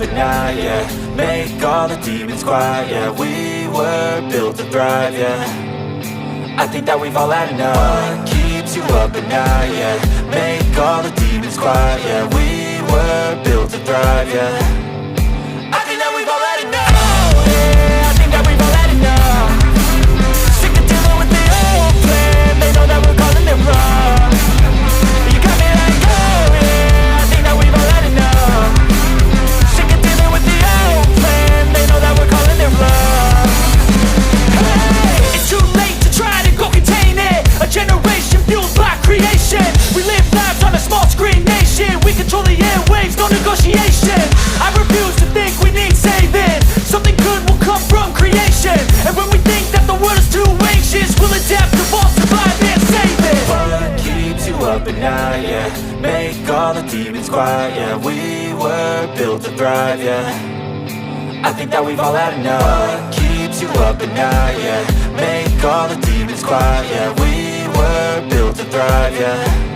up at night, yeah. Make all the demons quiet, yeah. We were built to thrive, yeah. I think that we've all had enough. What keeps you up at night, yeah. Make all the demons quiet, yeah. We were built to thrive, yeah. I think that we've all had enough. Oh, yeah, I think that we've all had enough. Sick of dealing with the old plan. They know that we're calling it wrong. You got me like, oh yeah, I think that we've all had enough. Sick of dealing with the old plan. They know that we're calling it wrong. Hey, it's too late to try to go contain it. A generation fueled by creation. We live lives on a small screen nation. We control the airwaves, no negotiation. I refuse to think we need saving. Something good will come from creation. And when we think that the world is too anxious, we'll adapt, evolve, survive and save it. What keeps you up at night, yeah. Make all the demons quiet, yeah. We were built to thrive, yeah. I think that we've all had enough. What keeps you up at night, yeah. Make all the demons quiet, yeah. We were built to thrive, yeah.